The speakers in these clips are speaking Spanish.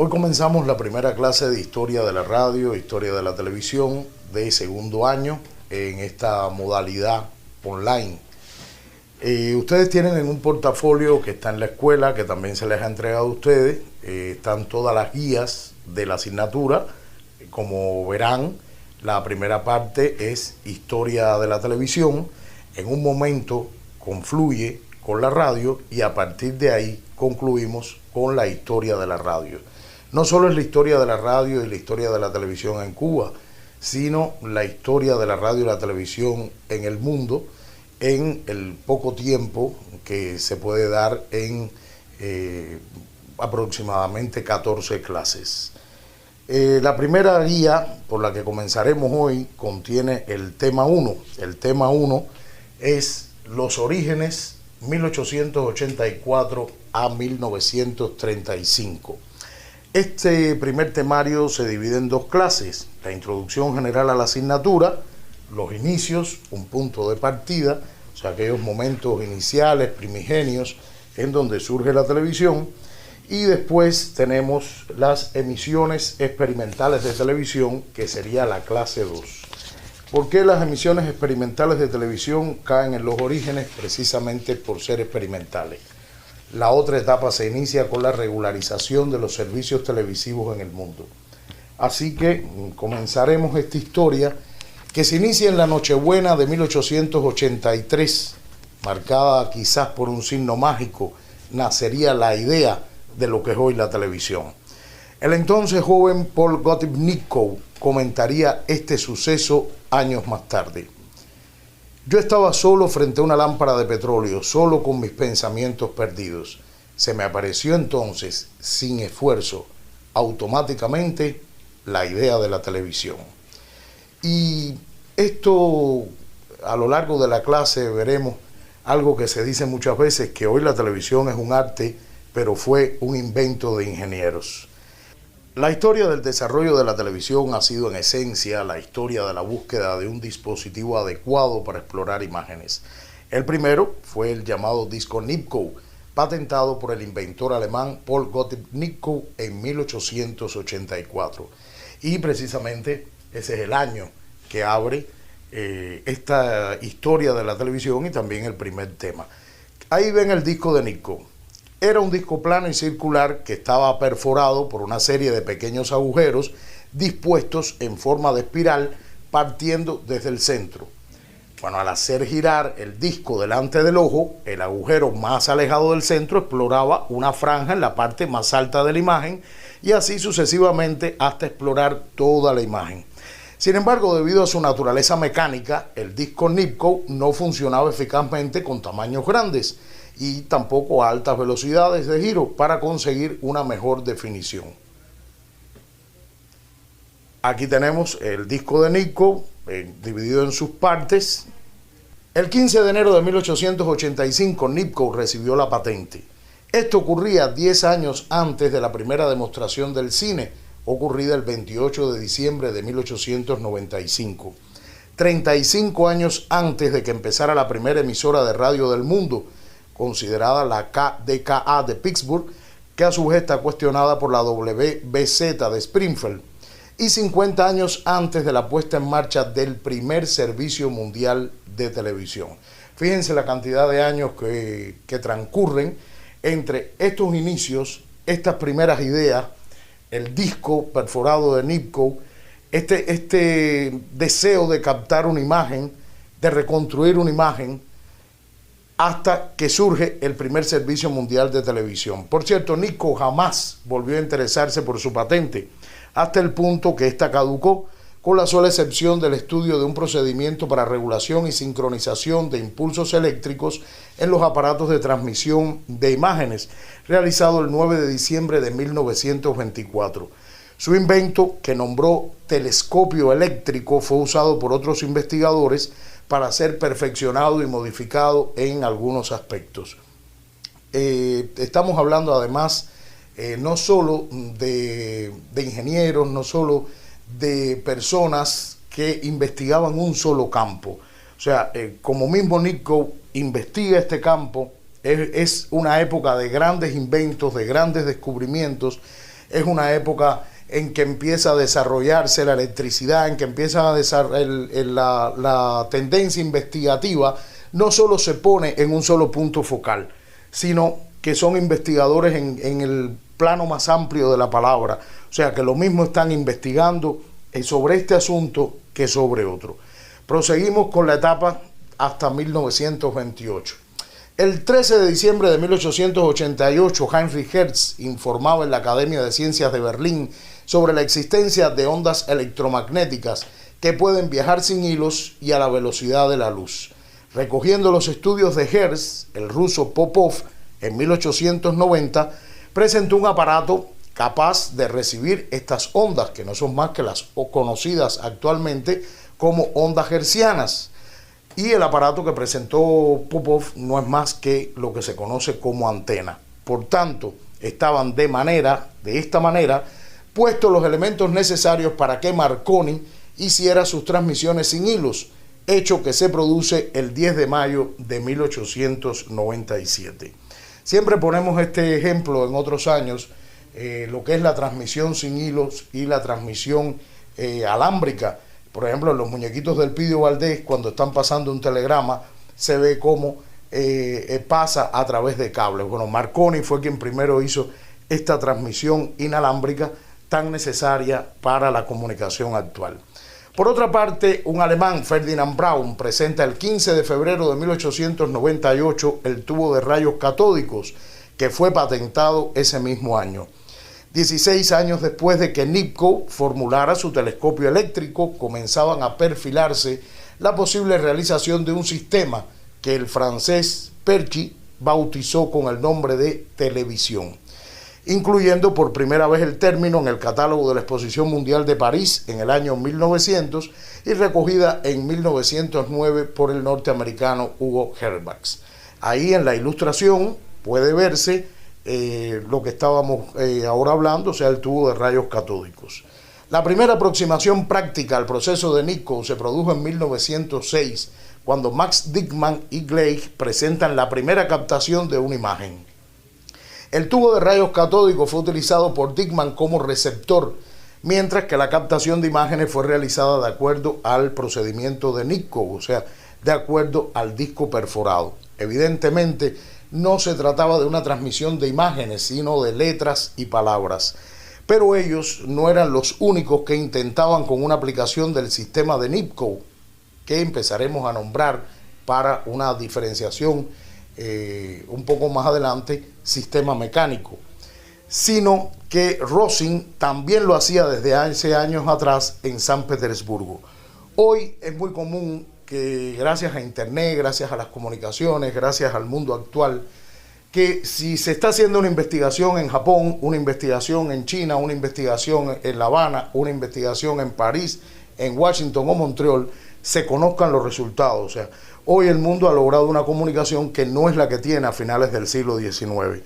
Hoy comenzamos la primera clase de Historia de la Radio, Historia de la Televisión de segundo año en esta modalidad online. Ustedes tienen en un portafolio que está en la escuela, que también se les ha entregado a ustedes, están todas las guías de la asignatura. Como verán, la primera parte es Historia de la Televisión. En un momento confluye con la radio y a partir de ahí concluimos con la historia de la radio. No solo es la historia de la radio y la historia de la televisión en Cuba, sino la historia de la radio y la televisión en el mundo en el poco tiempo que se puede dar en aproximadamente 14 clases. La primera guía por la que comenzaremos hoy contiene el tema 1. El tema 1 es los orígenes 1884 a 1935. Este primer temario se divide en dos clases: la introducción general a la asignatura, los inicios, un punto de partida, o sea, aquellos momentos iniciales, primigenios, en donde surge la televisión, y después tenemos las emisiones experimentales de televisión, que sería la clase 2. ¿Por qué las emisiones experimentales de televisión caen en los orígenes? Precisamente por ser experimentales. La otra etapa se inicia con la regularización de los servicios televisivos en el mundo. Así que comenzaremos esta historia que se inicia en la Nochebuena de 1883, marcada quizás por un signo mágico. Nacería la idea de lo que es hoy la televisión. El entonces joven Paul Gottlieb Nipkow comentaría este suceso años más tarde. Yo estaba solo frente a una lámpara de petróleo, solo con mis pensamientos perdidos. Se me apareció entonces, sin esfuerzo, automáticamente, la idea de la televisión. Y esto, a lo largo de la clase, veremos algo que se dice muchas veces, que hoy la televisión es un arte, pero fue un invento de ingenieros. La historia del desarrollo de la televisión ha sido en esencia la historia de la búsqueda de un dispositivo adecuado para explorar imágenes. El primero fue el llamado disco Nipkow, patentado por el inventor alemán Paul Gottlieb Nipkow en 1884. Y precisamente ese es el año que abre esta historia de la televisión y también el primer tema. Ahí ven el disco de Nipkow. Era un disco plano y circular que estaba perforado por una serie de pequeños agujeros dispuestos en forma de espiral partiendo desde el centro. Bueno, al hacer girar el disco delante del ojo, el agujero más alejado del centro exploraba una franja en la parte más alta de la imagen y así sucesivamente hasta explorar toda la imagen. Sin embargo, debido a su naturaleza mecánica, el disco Nipkow no funcionaba eficazmente con tamaños grandes y tampoco a altas velocidades de giro para conseguir una mejor definición. Aquí tenemos el disco de Nipkow dividido en sus partes. El 15 de enero de 1885 Nipkow recibió la patente. Esto ocurría 10 años antes de la primera demostración del cine, ocurrida el 28 de diciembre de 1895. 35 años antes de que empezara la primera emisora de radio del mundo, considerada la KDKA de Pittsburgh, que a su vez está cuestionada por la WBZ de Springfield, y 50 años antes de la puesta en marcha del primer servicio mundial de televisión. Fíjense la cantidad de años que transcurren entre estos inicios, estas primeras ideas, el disco perforado de Nipkow, este deseo de captar una imagen, de reconstruir una imagen, hasta que surge el primer servicio mundial de televisión. Por cierto, Nipkow jamás volvió a interesarse por su patente, hasta el punto que ésta caducó, con la sola excepción del estudio de un procedimiento para regulación y sincronización de impulsos eléctricos en los aparatos de transmisión de imágenes, realizado el 9 de diciembre de 1924. Su invento, que nombró telescopio eléctrico, fue usado por otros investigadores para ser perfeccionado y modificado en algunos aspectos. Estamos hablando además no solo de ingenieros, no solo de personas que investigaban un solo campo. O sea, como mismo Nipkow investiga este campo, es una época de grandes inventos, de grandes descubrimientos, es una época en que empieza a desarrollarse la electricidad, en que empieza a la tendencia investigativa, no solo se pone en un solo punto focal, sino que son investigadores en el plano más amplio de la palabra. O sea, que lo mismo están investigando sobre este asunto que sobre otro. Proseguimos con la etapa hasta 1928. El 13 de diciembre de 1888, Heinrich Hertz informaba en la Academia de Ciencias de Berlín sobre la existencia de ondas electromagnéticas que pueden viajar sin hilos y a la velocidad de la luz. Recogiendo los estudios de Hertz, el ruso Popov, en 1890, presentó un aparato capaz de recibir estas ondas, que no son más que las conocidas actualmente como ondas hertzianas. Y el aparato que presentó Popov no es más que lo que se conoce como antena. Por tanto, estaban de esta manera, puestos los elementos necesarios para que Marconi hiciera sus transmisiones sin hilos, hecho que se produce el 10 de mayo de 1897. Siempre ponemos este ejemplo en otros años, lo que es la transmisión sin hilos y la transmisión alámbrica. Por ejemplo, en los muñequitos del Pidio Valdés, cuando están pasando un telegrama, se ve cómo pasa a través de cables. Bueno, Marconi fue quien primero hizo esta transmisión inalámbrica tan necesaria para la comunicación actual. Por otra parte, un alemán, Ferdinand Braun, presenta el 15 de febrero de 1898 el tubo de rayos catódicos, que fue patentado ese mismo año. 16 años después de que Nipkow formulara su telescopio eléctrico, comenzaban a perfilarse la posible realización de un sistema que el francés Perchy bautizó con el nombre de televisión, incluyendo por primera vez el término en el catálogo de la Exposición Mundial de París en el año 1900 y recogida en 1909 por el norteamericano Hugo Herbax. Ahí en la ilustración puede verse lo que estábamos ahora hablando, o sea, el tubo de rayos catódicos. La primera aproximación práctica al proceso de Nipkow se produjo en 1906, cuando Max Dickmann y Gleich presentan la primera captación de una imagen. El tubo de rayos catódicos fue utilizado por Dickmann como receptor, mientras que la captación de imágenes fue realizada de acuerdo al procedimiento de Nipkow, o sea, de acuerdo al disco perforado. Evidentemente, no se trataba de una transmisión de imágenes, sino de letras y palabras. Pero ellos no eran los únicos que intentaban con una aplicación del sistema de Nipkow, que empezaremos a nombrar para una diferenciación un poco más adelante, sistema mecánico, sino que Rosin también lo hacía desde hace años atrás en San Petersburgo. Hoy es muy común que gracias a internet, gracias a las comunicaciones, gracias al mundo actual, que si se está haciendo una investigación en Japón, una investigación en China, una investigación en La Habana, una investigación en París, en Washington o Montreal, se conozcan los resultados. O sea, hoy el mundo ha logrado una comunicación que no es la que tiene a finales del siglo XIX.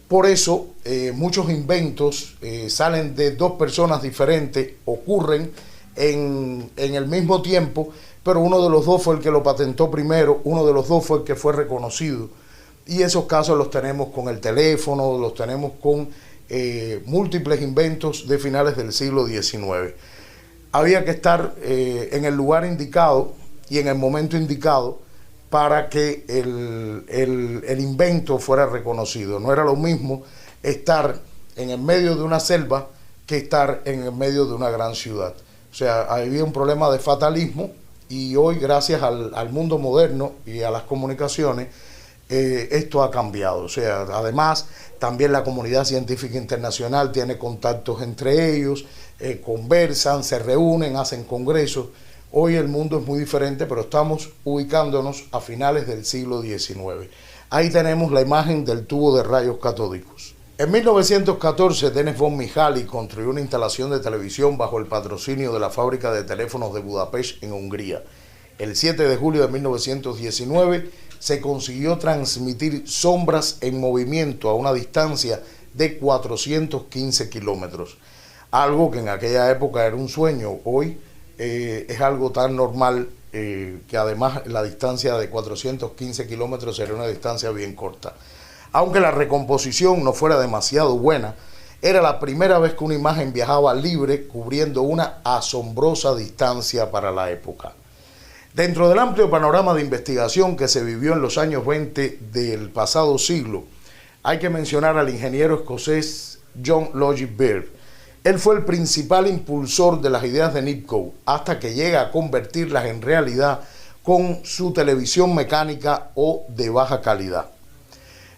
Por eso, muchos inventos salen de dos personas diferentes, ocurren en el mismo tiempo, pero uno de los dos fue el que lo patentó primero, uno de los dos fue el que fue reconocido. Y esos casos los tenemos con el teléfono, los tenemos con múltiples inventos de finales del siglo XIX. Había que estar en el lugar indicado y en el momento indicado para que el invento fuera reconocido. No era lo mismo estar en el medio de una selva que estar en el medio de una gran ciudad. O sea, había un problema de fatalismo. Y hoy, gracias al mundo moderno y a las comunicaciones, esto ha cambiado. O sea, además, también la comunidad científica internacional tiene contactos entre ellos, conversan, se reúnen, hacen congresos. Hoy el mundo es muy diferente, pero estamos ubicándonos a finales del siglo XIX. Ahí tenemos la imagen del tubo de rayos catódicos. En 1914, Denis von Mihaly construyó una instalación de televisión bajo el patrocinio de la fábrica de teléfonos de Budapest, en Hungría. El 7 de julio de 1919 se consiguió transmitir sombras en movimiento a una distancia de 415 kilómetros. Algo que en aquella época era un sueño. Hoy es algo tan normal que además la distancia de 415 kilómetros sería una distancia bien corta. Aunque la recomposición no fuera demasiado buena, Era la primera vez que una imagen viajaba libre, cubriendo una asombrosa distancia para la época. Dentro del amplio panorama de investigación que se vivió en los años 20 del pasado siglo, hay que mencionar al ingeniero escocés John Logie Baird. Él fue el principal impulsor de las ideas de Nipkow hasta que llega a convertirlas en realidad con su televisión mecánica o de baja calidad.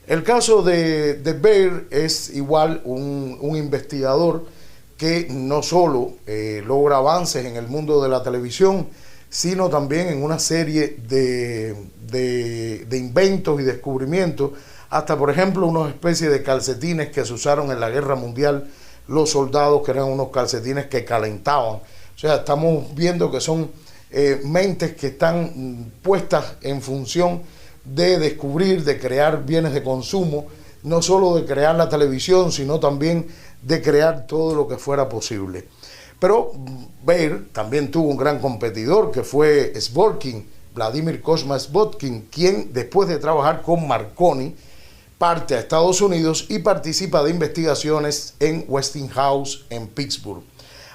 El caso de Baird es igual un investigador que no solo logra avances en el mundo de la televisión, sino también en una serie de inventos y descubrimientos, hasta por ejemplo una especie de calcetines que se usaron en la Guerra Mundial, los soldados, que eran unos calcetines que calentaban. O sea, estamos viendo que son mentes que están puestas en función de descubrir, de crear bienes de consumo, no solo de crear la televisión, sino también de crear todo lo que fuera posible. Pero Baird también tuvo un gran competidor que fue Zworykin, Vladimir Kosma Zworykin, quien después de trabajar con Marconi parte a Estados Unidos y participa de investigaciones en Westinghouse en Pittsburgh.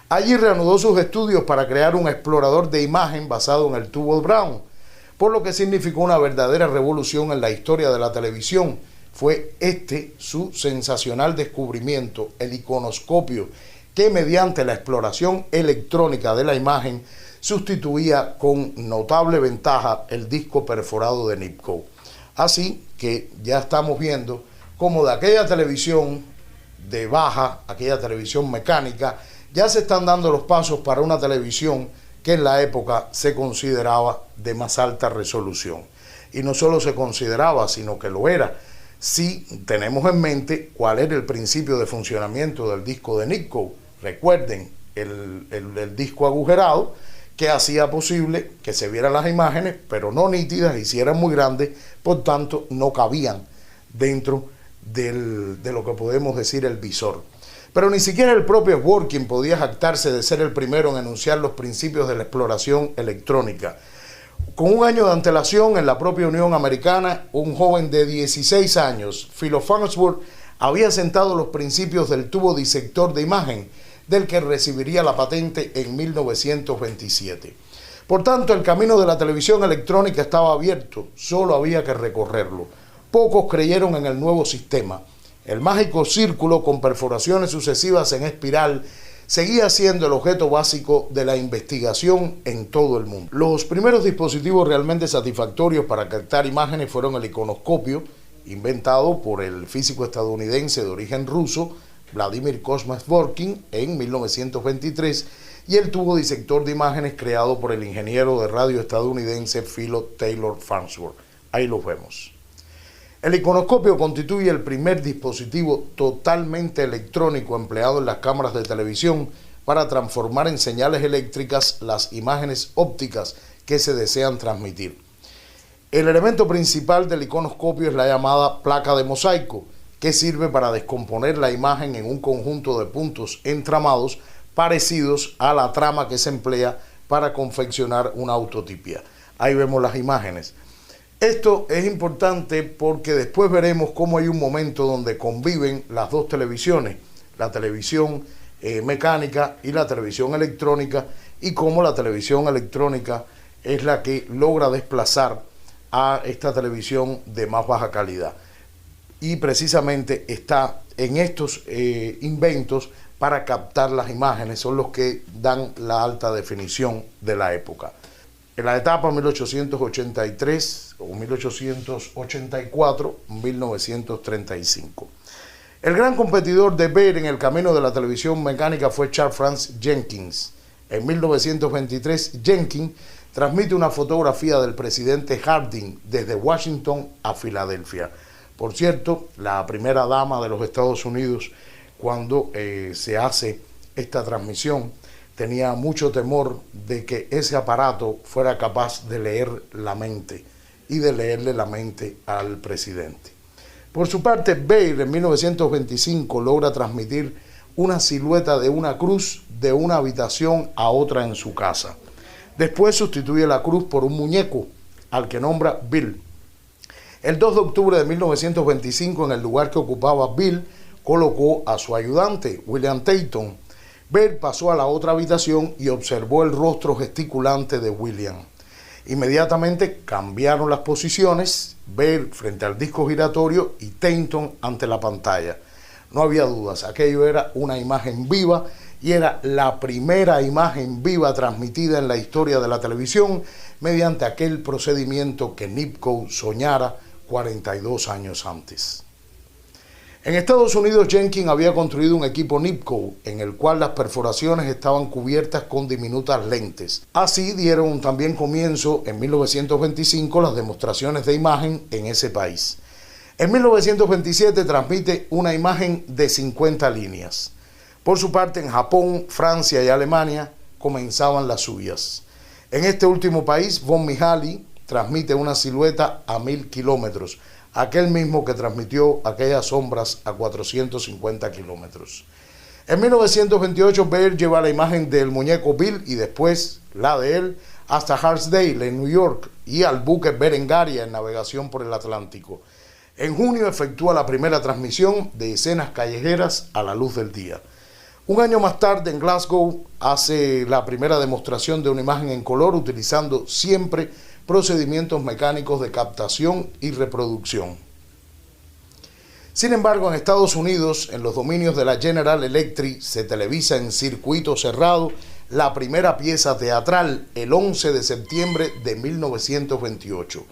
Allí reanudó sus estudios para crear un explorador de imagen basado en el tubo Brown, por lo que significó una verdadera revolución en la historia de la televisión. Fue su sensacional descubrimiento, el iconoscopio, que mediante la exploración electrónica de la imagen sustituía con notable ventaja el disco perforado de Nipkow. Así que ya estamos viendo cómo de aquella televisión de baja, aquella televisión mecánica, ya se están dando los pasos para una televisión que en la época se consideraba de más alta resolución. Y no solo se consideraba, sino que lo era. Si tenemos en mente cuál era el principio de funcionamiento del disco de Nipkow. Recuerden, el disco agujerado que hacía posible que se vieran las imágenes, pero no nítidas, y si eran muy grandes, por tanto no cabían dentro de lo que podemos decir el visor. Pero ni siquiera el propio Zworykin podía jactarse de ser el primero en enunciar los principios de la exploración electrónica. Con un año de antelación en la propia Unión Americana, un joven de 16 años, Philo Farnsworth, había sentado los principios del tubo disector de imagen, del que recibiría la patente en 1927. Por tanto, el camino de la televisión electrónica estaba abierto, solo había que recorrerlo. Pocos creyeron en el nuevo sistema. El mágico círculo con perforaciones sucesivas en espiral seguía siendo el objeto básico de la investigación en todo el mundo. Los primeros dispositivos realmente satisfactorios para captar imágenes fueron el iconoscopio, inventado por el físico estadounidense de origen ruso, Vladimir Kosma Zworykin, en 1923, y el tubo disector de imágenes creado por el ingeniero de radio estadounidense Philo Taylor Farnsworth. Ahí los vemos. El iconoscopio constituye el primer dispositivo totalmente electrónico empleado en las cámaras de televisión para transformar en señales eléctricas las imágenes ópticas que se desean transmitir. El elemento principal del iconoscopio es la llamada placa de mosaico, que sirve para descomponer la imagen en un conjunto de puntos entramados parecidos a la trama que se emplea para confeccionar una autotipia. Ahí vemos las imágenes. Esto es importante porque después veremos cómo hay un momento donde conviven las dos televisiones, la televisión mecánica y la televisión electrónica, y cómo la televisión electrónica es la que logra desplazar a esta televisión de más baja calidad. Y precisamente está en estos inventos para captar las imágenes, son los que dan la alta definición de la época. En la etapa 1883 o 1884-1935. El gran competidor de Baird en el camino de la televisión mecánica fue Charles Franz Jenkins. En 1923, Jenkins transmite una fotografía del presidente Harding desde Washington a Filadelfia. Por cierto, la primera dama de los Estados Unidos, cuando se hace esta transmisión, tenía mucho temor de que ese aparato fuera capaz de leer la mente y de leerle la mente al presidente. Por su parte, Baird en 1925 logra transmitir una silueta de una cruz de una habitación a otra en su casa. Después sustituye la cruz por un muñeco, al que nombra Bill. El 2 de octubre de 1925, en el lugar que ocupaba Bill, colocó a su ayudante, William Tatum. Baird pasó a la otra habitación y observó el rostro gesticulante de William. Inmediatamente cambiaron las posiciones, Baird frente al disco giratorio y Tatum ante la pantalla. No había dudas, aquello era una imagen viva y era la primera imagen viva transmitida en la historia de la televisión mediante aquel procedimiento que Nipkow soñara 42 años antes. En Estados Unidos, Jenkins había construido un equipo Nipkow en el cual las perforaciones estaban cubiertas con diminutas lentes. Así dieron también comienzo en 1925 las demostraciones de imagen en ese país. En 1927 transmite una imagen de 50 líneas. Por su parte, en Japón, Francia y Alemania comenzaban las suyas. En este último país, von Mihaly transmite una silueta a 1000 kilómetros, aquel mismo que transmitió aquellas sombras a 450 kilómetros. En 1928, Baird lleva la imagen del muñeco Bill y después la de él hasta Hartsdale en New York y al buque Berengaria en navegación por el Atlántico. En junio efectúa la primera transmisión de escenas callejeras a la luz del día. Un año más tarde, en Glasgow, hace la primera demostración de una imagen en color utilizando siempre procedimientos mecánicos de captación y reproducción. Sin embargo, en Estados Unidos, en los dominios de la General Electric, se televisa en circuito cerrado la primera pieza teatral el 11 de septiembre de 1928.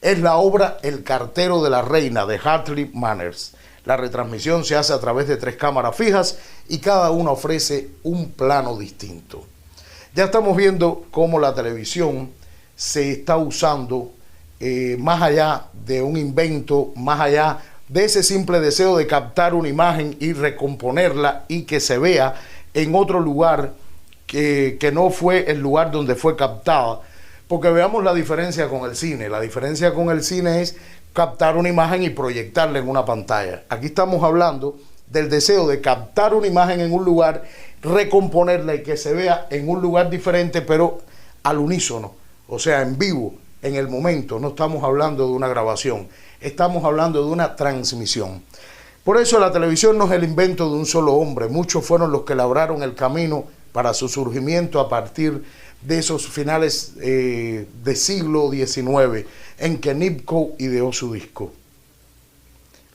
Es la obra El cartero de la reina de Hartley Manners. La retransmisión se hace a través de 3 cámaras fijas y cada una ofrece un plano distinto. Ya estamos viendo cómo la televisión se está usando más allá de un invento, más allá de ese simple deseo de captar una imagen y recomponerla y que se vea en otro lugar que no fue el lugar donde fue captada. Porque veamos la diferencia con el cine. La diferencia con el cine es captar una imagen y proyectarla en una pantalla. Aquí estamos hablando del deseo de captar una imagen en un lugar, recomponerla y que se vea en un lugar diferente, pero al unísono, o sea, en vivo, en el momento. No estamos hablando de una grabación, estamos hablando de una transmisión. Por eso la televisión no es el invento de un solo hombre. Muchos fueron los que labraron el camino para su surgimiento a partir de esos finales del siglo XIX, en que Nipkow ideó su disco.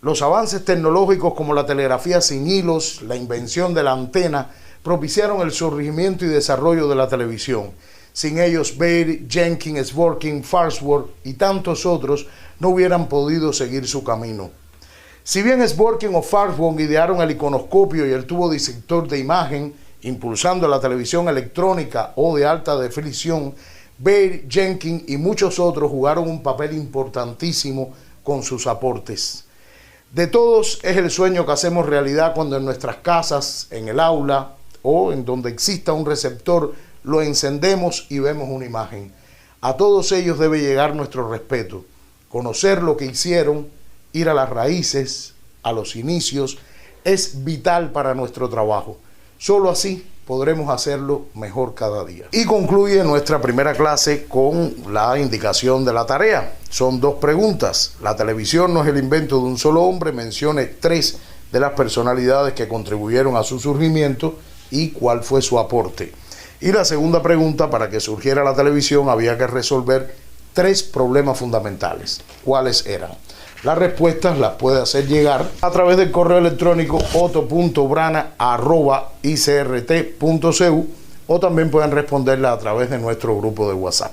Los avances tecnológicos como la telegrafía sin hilos, la invención de la antena, propiciaron el surgimiento y desarrollo de la televisión. Sin ellos, Baird, Jenkins, Kevorkian, Farnsworth y tantos otros no hubieran podido seguir su camino. Si bien Kevorkian o Farnsworth idearon el iconoscopio y el tubo disector de imagen, impulsando la televisión electrónica o de alta definición, Baird, Jenkins y muchos otros jugaron un papel importantísimo con sus aportes. De todos es el sueño que hacemos realidad cuando en nuestras casas, en el aula o en donde exista un receptor, lo encendemos y vemos una imagen. A todos ellos debe llegar nuestro respeto, conocer lo que hicieron, ir a las raíces, a los inicios, es vital para nuestro trabajo. Solo así podremos hacerlo mejor cada día. Y concluye nuestra primera clase con la indicación de la tarea. Son 2 preguntas. La televisión no es el invento de un solo hombre. Mencione 3 de las personalidades que contribuyeron a su surgimiento y cuál fue su aporte. Y la segunda pregunta: para que surgiera la televisión había que resolver 3 problemas fundamentales. ¿Cuáles eran? Las respuestas las puede hacer llegar a través del correo electrónico otto.brana@icrt.cu o también pueden responderla a través de nuestro grupo de WhatsApp.